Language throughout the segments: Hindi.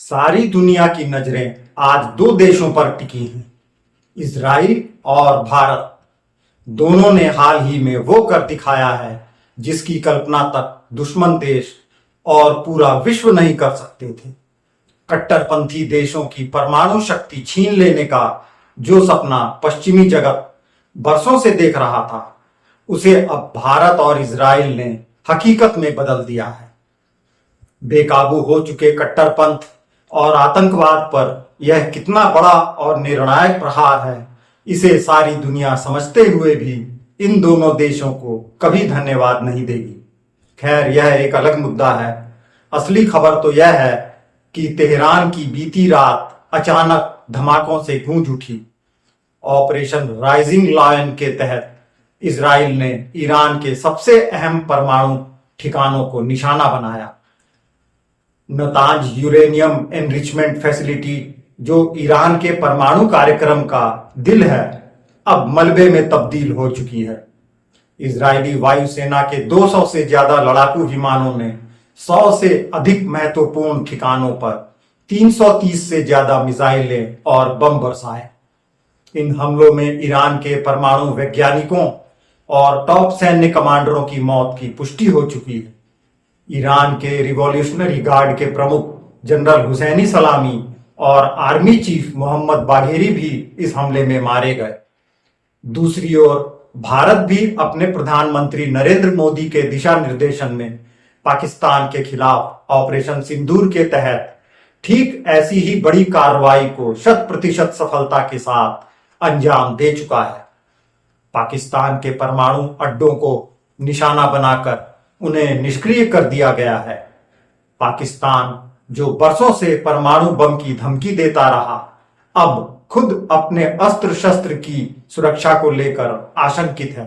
सारी दुनिया की नजरें आज दो देशों पर टिकी हैं, इजराइल और भारत। दोनों ने हाल ही में वो कर दिखाया है जिसकी कल्पना तक दुश्मन देश और पूरा विश्व नहीं कर सकते थे। कट्टरपंथी देशों की परमाणु शक्ति छीन लेने का जो सपना पश्चिमी जगत बरसों से देख रहा था, उसे अब भारत और इजराइल ने हकीकत में बदल दिया है। बेकाबू हो चुके कट्टरपंथ और आतंकवाद पर यह कितना बड़ा और निर्णायक प्रहार है, इसे सारी दुनिया समझते हुए भी इन दोनों देशों को कभी धन्यवाद नहीं देगी। खैर, यह एक अलग मुद्दा है। असली खबर तो यह है कि तेहरान की बीती रात अचानक धमाकों से गूंज उठी। ऑपरेशन राइजिंग लायन के तहत इजराइल ने ईरान के सबसे अहम परमाणु ठिकानों को निशाना बनाया। नतांज यूरेनियम एनरिचमेंट फैसिलिटी, जो ईरान के परमाणु कार्यक्रम का दिल है, अब मलबे में तब्दील हो चुकी है। इजरायली वायुसेना के 200 से ज्यादा लड़ाकू विमानों ने 100 से अधिक महत्वपूर्ण ठिकानों पर 330 से ज्यादा मिसाइलें और बम बरसाए। इन हमलों में ईरान के परमाणु वैज्ञानिकों और टॉप सैन्य कमांडरों की मौत की पुष्टि हो चुकी है। ईरान के रिवॉल्यूशनरी गार्ड के प्रमुख जनरल हुसैनी सलामी और आर्मी चीफ मोहम्मद बाघेरी भी इस हमले में मारे गए। दूसरी ओर भारत भी अपने प्रधानमंत्री नरेंद्र मोदी के दिशा निर्देशन में पाकिस्तान के खिलाफ ऑपरेशन सिंदूर के तहत ठीक ऐसी ही बड़ी कार्रवाई को 100% सफलता के साथ अंजाम दे चुका है। पाकिस्तान के परमाणु अड्डों को निशाना बनाकर उन्हें निष्क्रिय कर दिया गया है। पाकिस्तान, जो बरसों से परमाणु बम की धमकी देता रहा, अब खुद अपने अस्त्र शस्त्र की सुरक्षा को लेकर आशंकित है।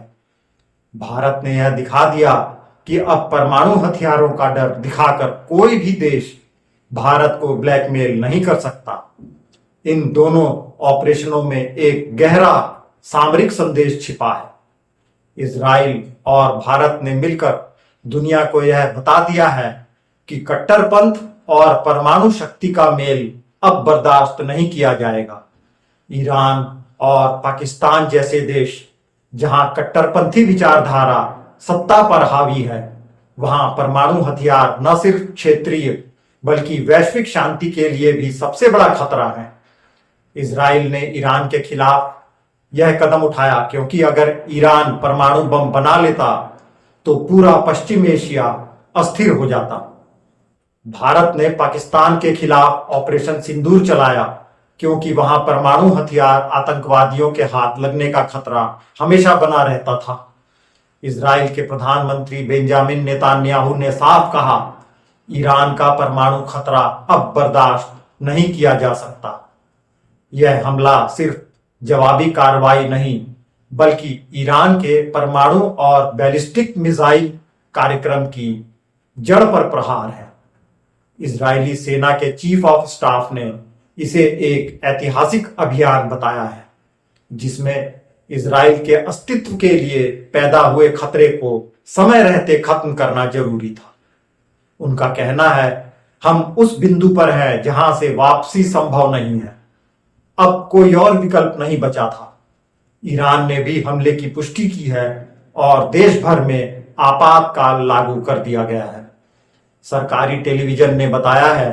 भारत ने यह दिखा दिया कि अब परमाणु हथियारों का डर दिखाकर कोई भी देश भारत को ब्लैकमेल नहीं कर सकता। इन दोनों ऑपरेशनों में एक गहरा सामरिक संदेश छिपा है। इजराइल और भारत ने मिलकर दुनिया को यह बता दिया है कि कट्टरपंथ और परमाणु शक्ति का मेल अब बर्दाश्त नहीं किया जाएगा। ईरान और पाकिस्तान जैसे देश, जहां कट्टरपंथी विचारधारा सत्ता पर हावी है, वहां परमाणु हथियार न सिर्फ क्षेत्रीय बल्कि वैश्विक शांति के लिए भी सबसे बड़ा खतरा है। इजराइल ने ईरान के खिलाफ यह कदम उठाया क्योंकि अगर ईरान परमाणु बम बना लेता तो पूरा पश्चिम एशिया अस्थिर हो जाता। भारत ने पाकिस्तान के खिलाफ ऑपरेशन सिंदूर चलाया क्योंकि वहां परमाणु हथियार आतंकवादियों के हाथ लगने का खतरा हमेशा बना रहता था। इजराइल के प्रधानमंत्री बेंजामिन नेतान्याहू ने साफ कहा, ईरान का परमाणु खतरा अब बर्दाश्त नहीं किया जा सकता। यह हमला सिर्फ जवाबी कार्रवाई नहीं, बल्कि ईरान के परमाणु और बैलिस्टिक मिसाइल कार्यक्रम की जड़ पर प्रहार है। इजरायली सेना के चीफ ऑफ स्टाफ ने इसे एक ऐतिहासिक अभियान बताया है, जिसमें इजराइल के अस्तित्व के लिए पैदा हुए खतरे को समय रहते खत्म करना जरूरी था। उनका कहना है, हम उस बिंदु पर हैं जहां से वापसी संभव नहीं है। अब कोई और विकल्प नहीं बचा था। ईरान ने भी हमले की पुष्टि की है और देश भर में आपातकाल लागू कर दिया गया है। सरकारी टेलीविजन ने बताया है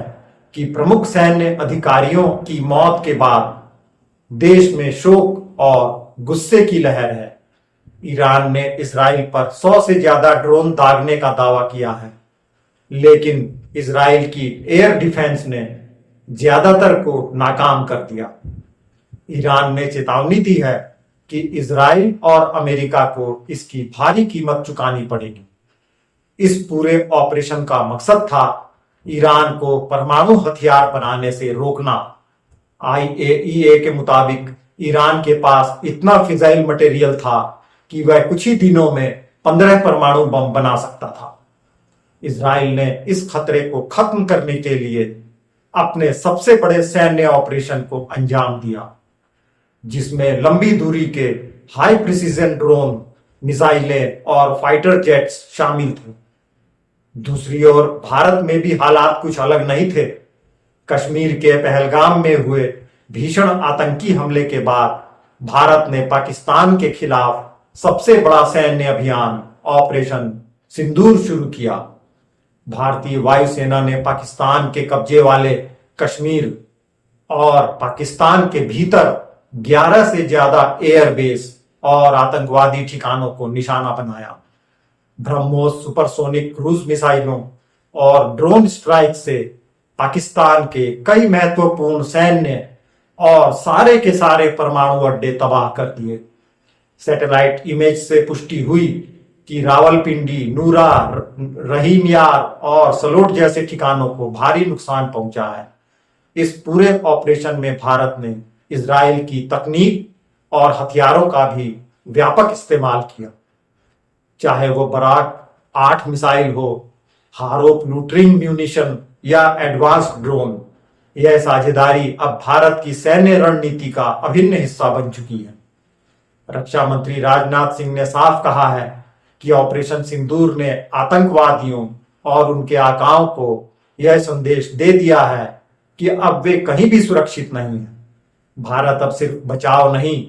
कि प्रमुख सैन्य अधिकारियों की मौत के बाद देश में शोक और गुस्से की लहर है। ईरान ने इजराइल पर 100 से ज्यादा ड्रोन दागने का दावा किया है, लेकिन इजराइल की एयर डिफेंस ने ज्यादातर को नाकाम कर दिया। ईरान ने चेतावनी दी है कि इजराइल और अमेरिका को इसकी भारी कीमत चुकानी पड़ेगी। इस पूरे ऑपरेशन का मकसद था ईरान को परमाणु हथियार बनाने से रोकना। IAEA के मुताबिक ईरान के पास इतना फिजाइल मटेरियल था कि वह कुछ ही दिनों में 15 परमाणु बम बना सकता था। इजराइल ने इस खतरे को खत्म करने के लिए अपने सबसे बड़े सैन्य ऑपरेशन को अंजाम दिया, जिसमें लंबी दूरी के हाई प्रिसीजन ड्रोन, मिसाइलें और फाइटर जेट्स शामिल थे। दूसरी ओर भारत में भी हालात कुछ अलग नहीं थे। कश्मीर के पहलगाम में हुए भीषण आतंकी हमले के बाद भारत ने पाकिस्तान के खिलाफ सबसे बड़ा सैन्य अभियान ऑपरेशन सिंदूर शुरू किया। भारतीय वायुसेना ने पाकिस्तान के कब्जे वाले कश्मीर और पाकिस्तान के भीतर 11 से ज्यादा एयरबेस और आतंकवादी ठिकानों को निशाना बनाया। ब्रह्मोस सुपरसोनिक क्रूज मिसाइलों और ड्रोन स्ट्राइक से पाकिस्तान के कई महत्वपूर्ण सैन्य और सारे के सारे परमाणु अड्डे तबाह कर दिए। सैटेलाइट इमेज से पुष्टि हुई कि रावलपिंडी, नूरा, रहीम यार और सलोट जैसे ठिकानों को भारी नुकसान पहुंचा है। इस पूरे ऑपरेशन में भारत ने इजराइल की तकनीक और हथियारों का भी व्यापक इस्तेमाल किया, चाहे वो बराक 8 मिसाइल हो, हारोप लूटरिंग म्यूनिशन या एडवांस ड्रोन। यह साझेदारी अब भारत की सैन्य रणनीति का अभिन्न हिस्सा बन चुकी है। रक्षा मंत्री राजनाथ सिंह ने साफ कहा है कि ऑपरेशन सिंदूर ने आतंकवादियों और उनके आकाओं को यह संदेश दे दिया है कि अब वे कहीं भी सुरक्षित नहीं है। भारत अब सिर्फ बचाव नहीं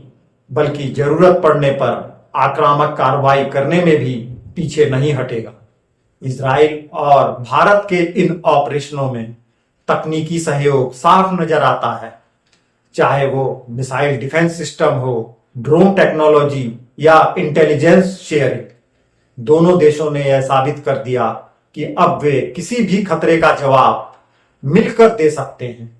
बल्कि जरूरत पड़ने पर आक्रामक कार्रवाई करने में भी पीछे नहीं हटेगा। इजराइल और भारत के इन ऑपरेशनों में तकनीकी सहयोग साफ नजर आता है, चाहे वो मिसाइल डिफेंस सिस्टम हो, ड्रोन टेक्नोलॉजी या इंटेलिजेंस शेयरिंग। दोनों देशों ने यह साबित कर दिया कि अब वे किसी भी खतरे का जवाब मिलकर दे सकते हैं।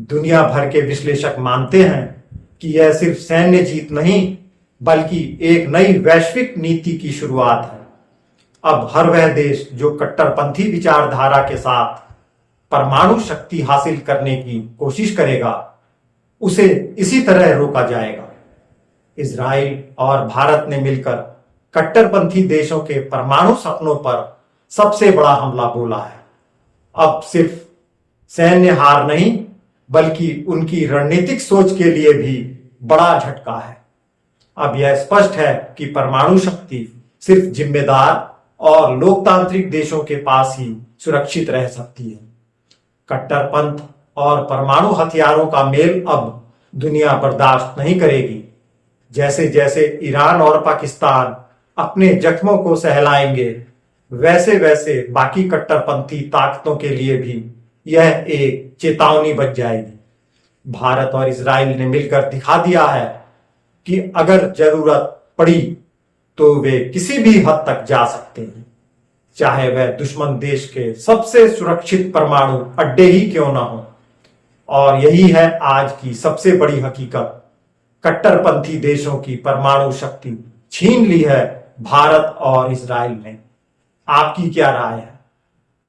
दुनिया भर के विश्लेषक मानते हैं कि यह सिर्फ सैन्य जीत नहीं बल्कि एक नई वैश्विक नीति की शुरुआत है। अब हर वह देश जो कट्टरपंथी विचारधारा के साथ परमाणु शक्ति हासिल करने की कोशिश करेगा, उसे इसी तरह रोका जाएगा। इजराइल और भारत ने मिलकर कट्टरपंथी देशों के परमाणु सपनों पर सबसे बड़ा हमला बोला है। अब सिर्फ सैन्य हार नहीं बल्कि उनकी रणनीतिक सोच के लिए भी बड़ा झटका है। अब यह स्पष्ट है कि परमाणु शक्ति सिर्फ जिम्मेदार और लोकतांत्रिक देशों के पास ही सुरक्षित रह सकती है। कट्टरपंथ और परमाणु हथियारों का मेल अब दुनिया बर्दाश्त नहीं करेगी। जैसे जैसे ईरान और पाकिस्तान अपने जख्मों को सहलाएंगे, वैसे वैसे बाकी कट्टरपंथी ताकतों के लिए भी यह एक चेतावनी बन जाएगी। भारत और इजराइल ने मिलकर दिखा दिया है कि अगर जरूरत पड़ी तो वे किसी भी हद तक जा सकते हैं, चाहे वह दुश्मन देश के सबसे सुरक्षित परमाणु अड्डे ही क्यों ना हो। और यही है आज की सबसे बड़ी हकीकत। कट्टरपंथी देशों की परमाणु शक्ति छीन ली है भारत और इजराइल ने। आपकी क्या राय है?